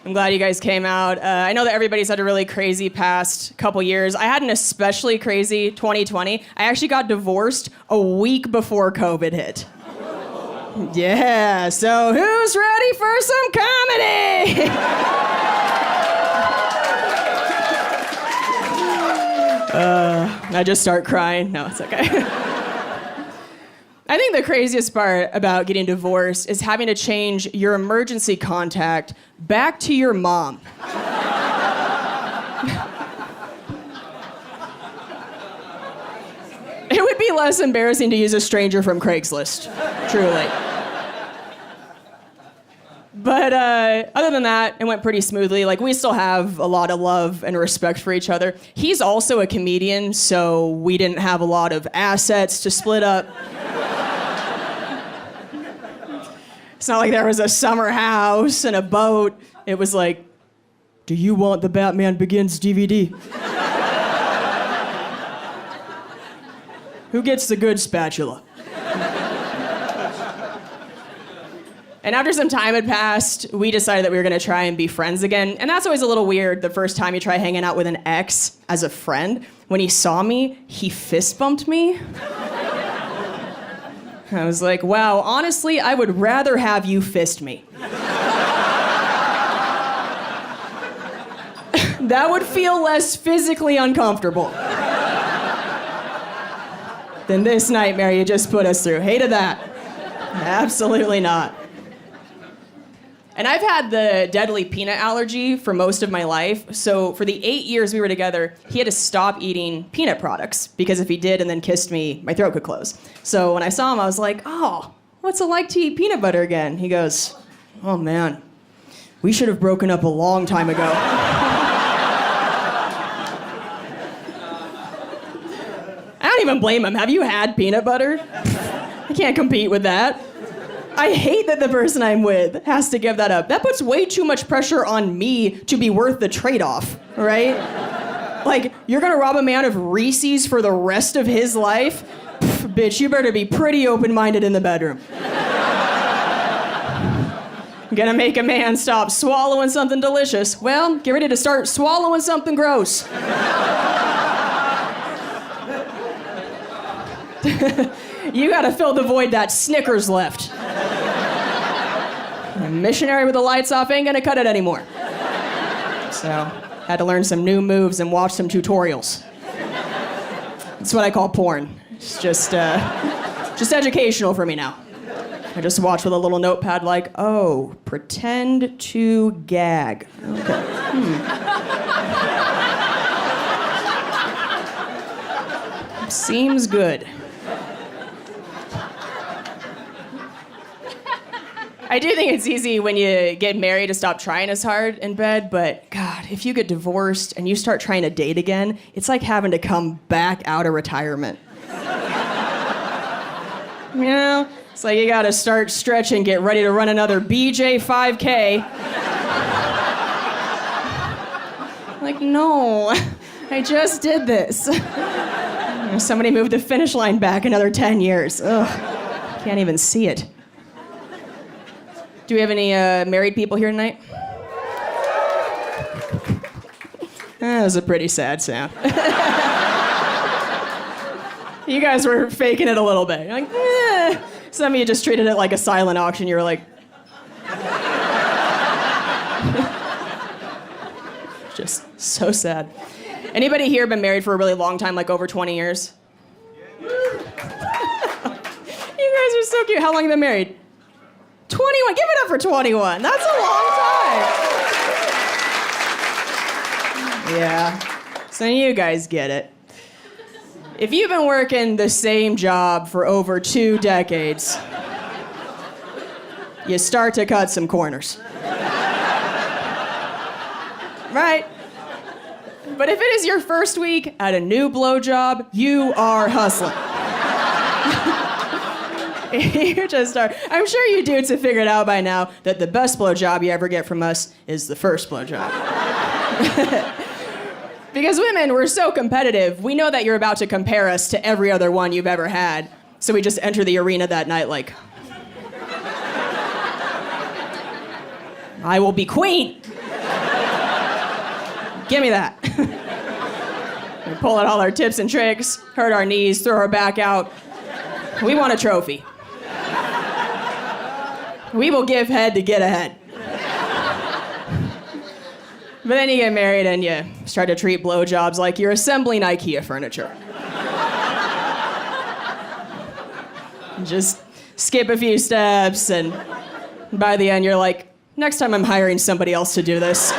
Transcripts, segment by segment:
I'm glad you guys came out. I know that everybody's had a really crazy past couple years. I had an especially crazy 2020. I actually got divorced a week before COVID hit. Yeah, so who's ready for some comedy? I just start crying. No, it's okay. I think the craziest part about getting divorced is having to change your emergency contact back to your mom. It would be less embarrassing to use a stranger from Craigslist, truly. But other than that, it went pretty smoothly. Like, we still have a lot of love and respect for each other. He's also a comedian, so we didn't have a lot of assets to split up. It's not like there was a summer house and a boat. It was like, do you want the Batman Begins DVD? Who gets the good spatula? And after some time had passed, we decided that we were gonna try and be friends again. And that's always a little weird the first time you try hanging out with an ex as a friend. When he saw me, he fist bumped me. I was like, wow, honestly, I would rather have you fist me. That would feel less physically uncomfortable than this nightmare you just put us through. Hated that. Absolutely not. And I've had the deadly peanut allergy for most of my life, so for the 8 years we were together, he had to stop eating peanut products, because if he did and then kissed me, my throat could close. So when I saw him, I was like, oh, what's it like to eat peanut butter again? He goes, oh man, we should have broken up a long time ago. I don't even blame him. Have you had peanut butter? I can't compete with that. I hate that the person I'm with has to give that up. That puts way too much pressure on me to be worth the trade-off, right? Like, you're gonna rob a man of Reese's for the rest of his life? Pff, bitch, you better be pretty open-minded in the bedroom. Gonna make a man stop swallowing something delicious. Well, get ready to start swallowing something gross. You gotta fill the void that Snickers left. A missionary with the lights off ain't gonna cut it anymore. So, had to learn some new moves and watch some tutorials. That's what I call porn. It's just educational for me now. I just watch with a little notepad like, oh, pretend to gag. Okay. Seems good. I do think it's easy when you get married to stop trying as hard in bed, but God, if you get divorced and you start trying to date again, it's like having to come back out of retirement. You know, it's like you gotta start stretching, get ready to run another BJ 5K. Like, no, I just did this. Somebody moved the finish line back another 10 years. Ugh, can't even see it. Do we have any married people here tonight? That was a pretty sad sound. You guys were faking it a little bit. You're like, eh. Some of you just treated it like a silent auction. You were like... Just so sad. Anybody here been married for a really long time, like over 20 years? You guys are so cute. How long have you been married? 21. Give it up for 21. That's a long time. Yeah. So you guys get it. If you've been working the same job for over 2 decades, you start to cut some corners. Right? But if it is your first week at a new blowjob, you are hustling. You just start. I'm sure you dudes have figured out by now that the best blowjob you ever get from us is the first blowjob. Because women, we're so competitive, we know that you're about to compare us to every other one you've ever had. So we just enter the arena that night like, I will be queen. Give me that. We pull out all our tips and tricks, hurt our knees, throw our back out. We want a trophy. We will give head to get ahead. But then you get married and you start to treat blowjobs like you're assembling IKEA furniture. Just skip a few steps, and by the end you're like, next time I'm hiring somebody else to do this.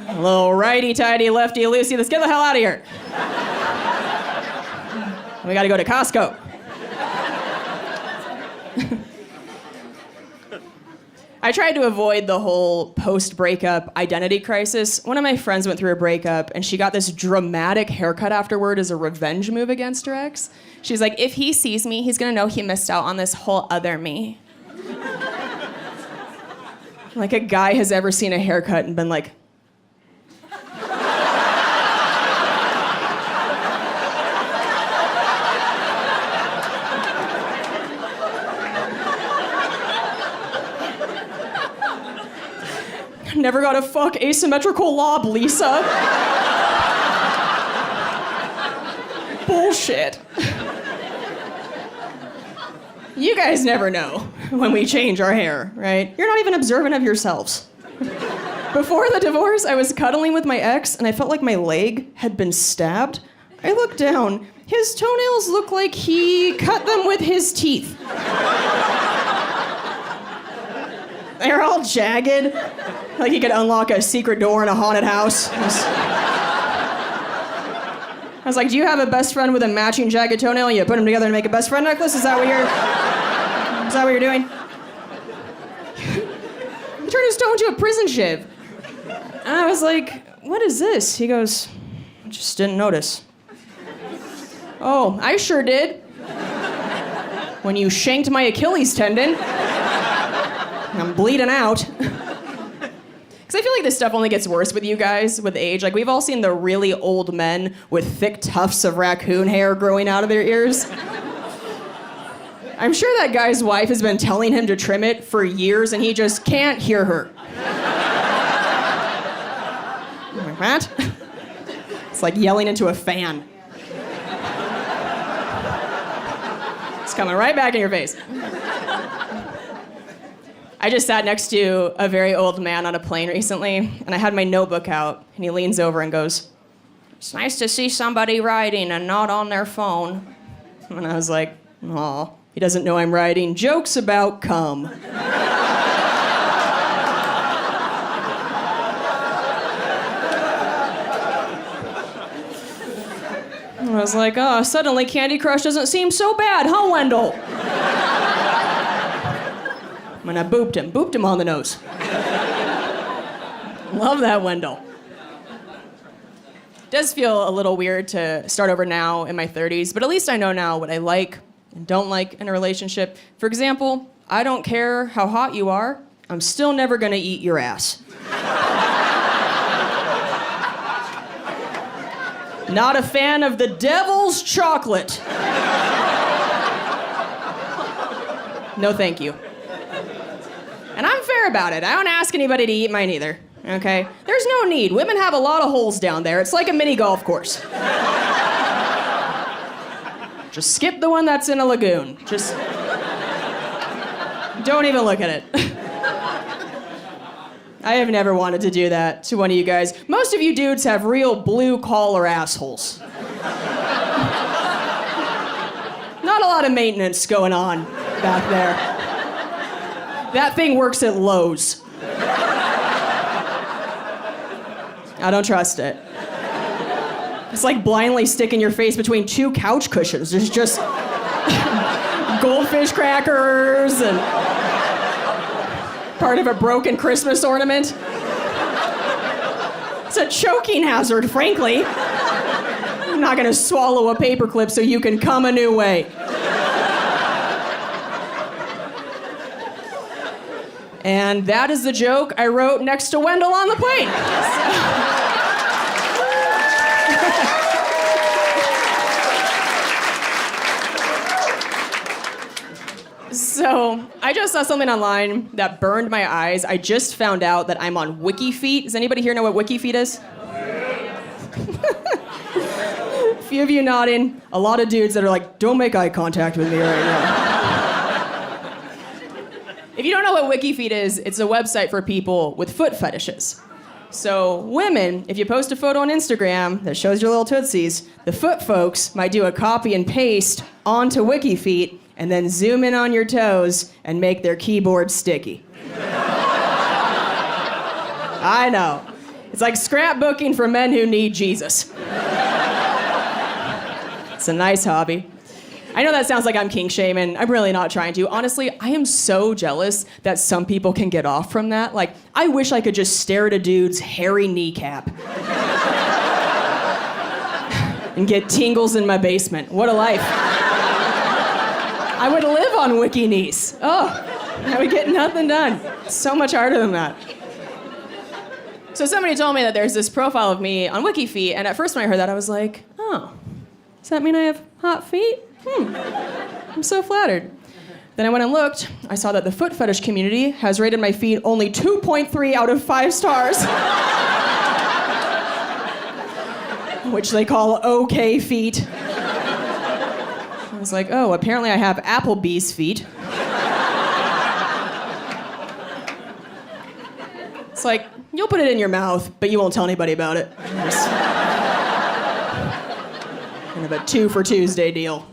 A little righty-tighty, lefty-loosey, let's get the hell out of here. We gotta go to Costco. I tried to avoid the whole post-breakup identity crisis. One of my friends went through a breakup, and she got this dramatic haircut afterward as a revenge move against her ex. She's like, if he sees me, he's gonna know he missed out on this whole other me. Like a guy has ever seen a haircut and been like, never got a fuck asymmetrical lob, Lisa. Bullshit. You guys never know when we change our hair, right? You're not even observant of yourselves. Before the divorce, I was cuddling with my ex, and I felt like my leg had been stabbed. I looked down. His toenails looked like he cut them with his teeth. They're all jagged, like he could unlock a secret door in a haunted house. I was like, do you have a best friend with a matching jagged toenail and you put them together to make a best friend necklace? Is that what you're doing? He turned his toe into a prison shiv. And I was like, what is this? He goes, I just didn't notice. Oh, I sure did. When you shanked my Achilles tendon. I'm bleeding out. Because I feel like this stuff only gets worse with you guys with age. Like, we've all seen the really old men with thick tufts of raccoon hair growing out of their ears. I'm sure that guy's wife has been telling him to trim it for years and he just can't hear her. Like, what? It's like yelling into a fan. It's coming right back in your face. I just sat next to a very old man on a plane recently, and I had my notebook out, and he leans over and goes, it's nice to see somebody writing and not on their phone. And I was like, aw, he doesn't know I'm writing jokes about cum. I was like, oh, suddenly Candy Crush doesn't seem so bad, huh, Wendell? And I booped him on the nose. Love that, Wendell. It does feel a little weird to start over now in my 30s, but at least I know now what I like and don't like in a relationship. For example, I don't care how hot you are, I'm still never gonna eat your ass. Not a fan of the devil's chocolate. No, thank you. And I'm fair about it. I don't ask anybody to eat mine either, okay? There's no need. Women have a lot of holes down there. It's like a mini golf course. Just skip the one that's in a lagoon. Just don't even look at it. I have never wanted to do that to one of you guys. Most of you dudes have real blue-collar assholes. Not a lot of maintenance going on back there. That thing works at Lowe's. I don't trust it. It's like blindly sticking your face between two couch cushions. There's just goldfish crackers and part of a broken Christmas ornament. It's a choking hazard, frankly. I'm not gonna swallow a paperclip so you can come a new way. And that is the joke I wrote next to Wendell on the plane. So I just saw something online that burned my eyes. I just found out that I'm on WikiFeet. Does anybody here know what WikiFeet is? A few of you nodding. A lot of dudes that are like, don't make eye contact with me right now. If you don't know what WikiFeet is, it's a website for people with foot fetishes. So women, if you post a photo on Instagram that shows your little tootsies, the foot folks might do a copy and paste onto WikiFeet and then zoom in on your toes and make their keyboard sticky. I know. It's like scrapbooking for men who need Jesus. It's a nice hobby. I know that sounds like I'm kink shaming. I'm really not trying to. Honestly, I am so jealous that some people can get off from that. Like, I wish I could just stare at a dude's hairy kneecap and get tingles in my basement. What a life. I would live on Wiki Knees. Oh, I would get nothing done. So much harder than that. So somebody told me that there's this profile of me on WikiFeet, and at first when I heard that, I was like, oh, does that mean I have hot feet? I'm so flattered. Then I went and looked. I saw that the foot fetish community has rated my feet only 2.3 out of 5 stars. Which they call okay feet. I was like, oh, apparently I have Applebee's feet. It's like, you'll put it in your mouth, but you won't tell anybody about it. Just kind of a 2 for Tuesday deal.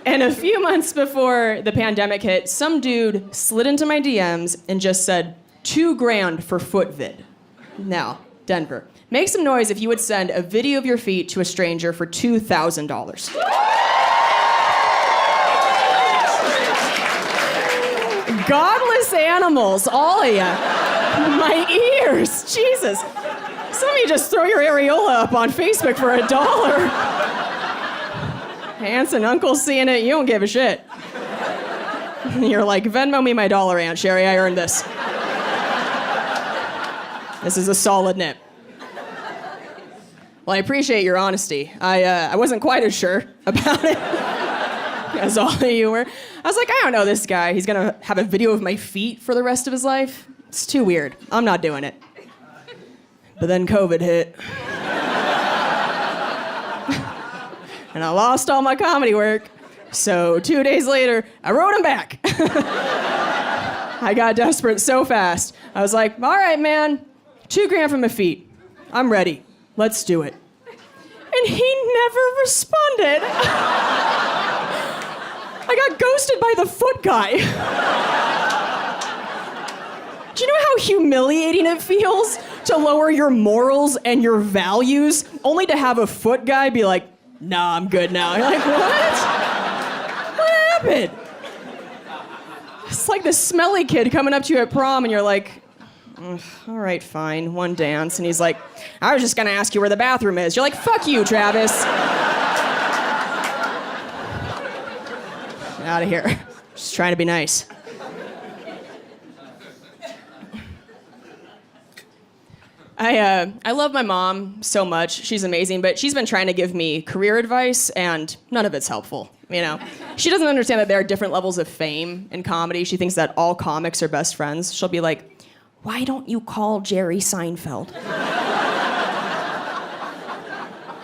And a few months before the pandemic hit, some dude slid into my DMs and just said, $2,000 for foot vid. Now, Denver, make some noise if you would send a video of your feet to a stranger for $2,000. Godless animals, all of ya. My ears, Jesus. Some of you just throw your areola up on Facebook for $1. Aunts and uncles seeing it, you don't give a shit. You're like, Venmo me my dollar, Aunt Sherry, I earned this. This is a solid nip. Well, I appreciate your honesty. I wasn't quite as sure about it as all of you were. I was like, I don't know this guy. He's gonna have a video of my feet for the rest of his life. It's too weird. I'm not doing it. But then COVID hit. And I lost all my comedy work. So 2 days later, I wrote him back. I got desperate so fast. I was like, all right, man, $2,000 for my feet. I'm ready. Let's do it. And he never responded. I got ghosted by the foot guy. Do you know how humiliating it feels to lower your morals and your values only to have a foot guy be like, nah, I'm good now. You're like, what? What happened? It's like the smelly kid coming up to you at prom and you're like, all right, fine, one dance. And he's like, I was just gonna ask you where the bathroom is. You're like, fuck you, Travis. Out of here. Just trying to be nice. I love my mom so much. She's amazing, but she's been trying to give me career advice, and none of it's helpful, you know? She doesn't understand that there are different levels of fame in comedy. She thinks that all comics are best friends. She'll be like, why don't you call Jerry Seinfeld?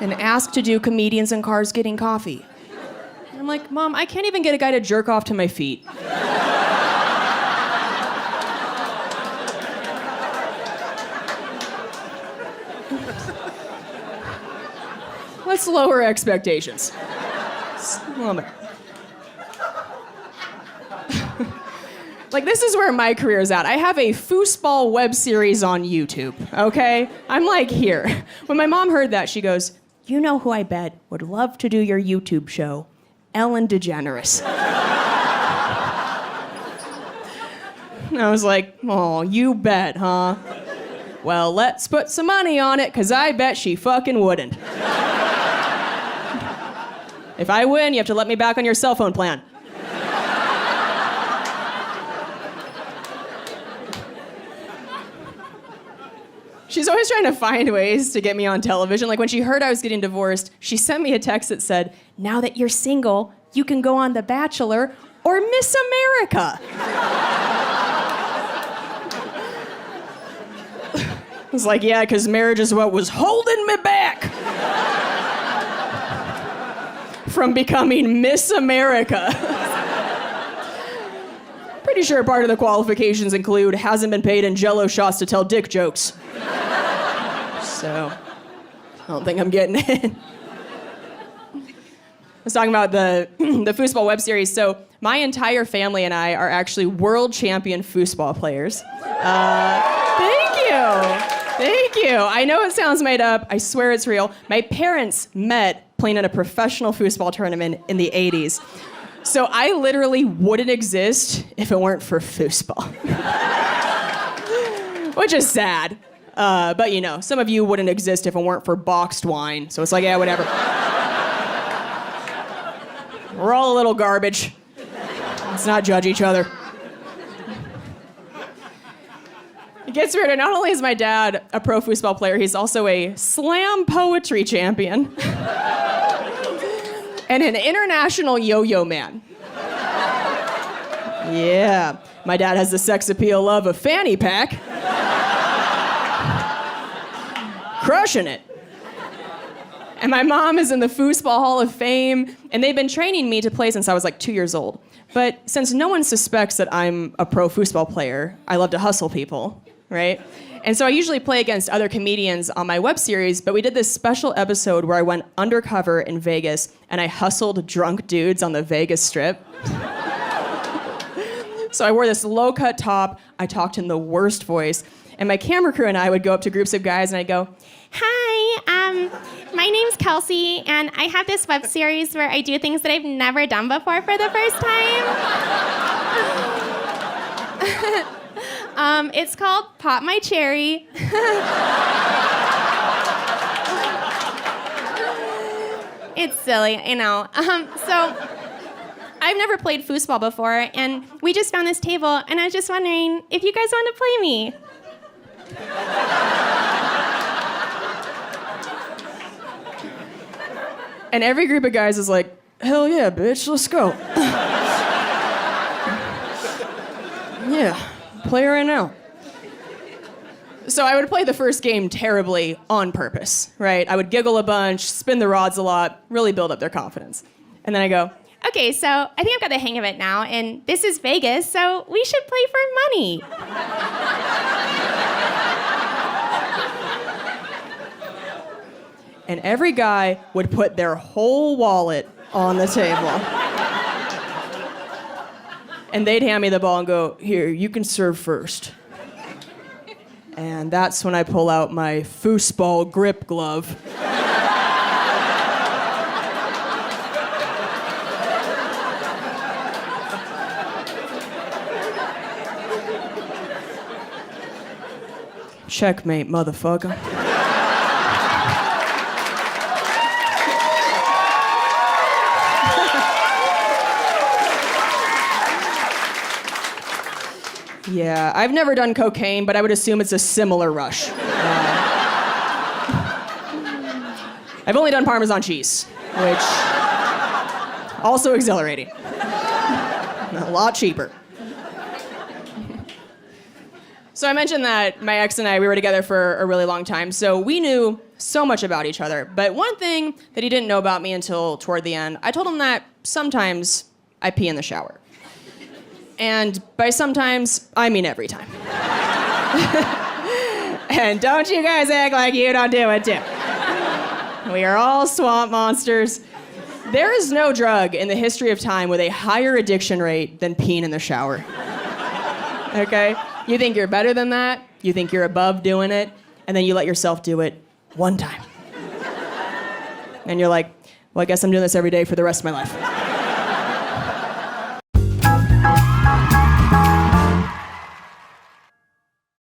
And ask to do comedians in cars getting coffee. And I'm like, Mom, I can't even get a guy to jerk off to my feet. Let's lower expectations. Like, this is where my career is at. I have a foosball web series on YouTube, okay? I'm like here. When my mom heard that, she goes, you know who I bet would love to do your YouTube show? Ellen DeGeneres. And I was like, oh, you bet, huh? Well, let's put some money on it, because I bet she fucking wouldn't. If I win, you have to let me back on your cell phone plan. She's always trying to find ways to get me on television. Like when she heard I was getting divorced, she sent me a text that said, now that you're single, you can go on The Bachelor or Miss America. I was like, yeah, because marriage is what was holding me back from becoming Miss America. Pretty sure part of the qualifications include hasn't been paid in Jell-O shots to tell dick jokes. So, I don't think I'm getting in. I was talking about the foosball web series. So, my entire family and I are actually World Champion Foosball Players. Thank you. Thank you. I know it sounds made up. I swear it's real. My parents met playing in a professional foosball tournament in the 80s. So I literally wouldn't exist if it weren't for foosball. Which is sad. But you know, some of you wouldn't exist if it weren't for boxed wine. So it's like, yeah, whatever. We're all a little garbage. Let's not judge each other. It gets weirder. Not only is my dad a pro foosball player, he's also a slam poetry champion and an international yo-yo man. Yeah, my dad has the sex appeal of a fanny pack. Crushing it. And my mom is in the Foosball Hall of Fame, and they've been training me to play since I was like 2 years old. But since no one suspects that I'm a pro foosball player, I love to hustle people, right? And so I usually play against other comedians on my web series, but we did this special episode where I went undercover in Vegas and I hustled drunk dudes on the Vegas Strip. So I wore this low-cut top, I talked in the worst voice, and my camera crew and I would go up to groups of guys and I'd go, Hi, my name's Kelsey, and I have this web series where I do things that I've never done before for the first time. It's called Pop My Cherry. It's silly, I know. So I've never played foosball before, and we just found this table, and I was just wondering if you guys want to play me. And every group of guys is like, hell yeah, bitch, let's go. Yeah, play right now. So I would play the first game terribly on purpose, right? I would giggle a bunch, spin the rods a lot, really build up their confidence. And then I go, okay, so I think I've got the hang of it now, and this is Vegas, so we should play for money. and every guy would put their whole wallet on the table. And they'd hand me the ball and go, here, you can serve first. And that's when I pull out my foosball grip glove. Checkmate, motherfucker. Yeah, I've never done cocaine, but I would assume it's a similar rush. I've only done Parmesan cheese, which also exhilarating. A lot cheaper. So I mentioned that my ex and I, we were together for a really long time, so we knew so much about each other. But one thing that he didn't know about me until toward the end, I told him that sometimes I pee in the shower. And by sometimes, I mean every time. And don't you guys act like you don't do it too. We are all swamp monsters. There is no drug in the history of time with a higher addiction rate than peeing in the shower. Okay? You think you're better than that, you think you're above doing it, and then you let yourself do it one time. And you're like, well, I guess I'm doing this every day for the rest of my life.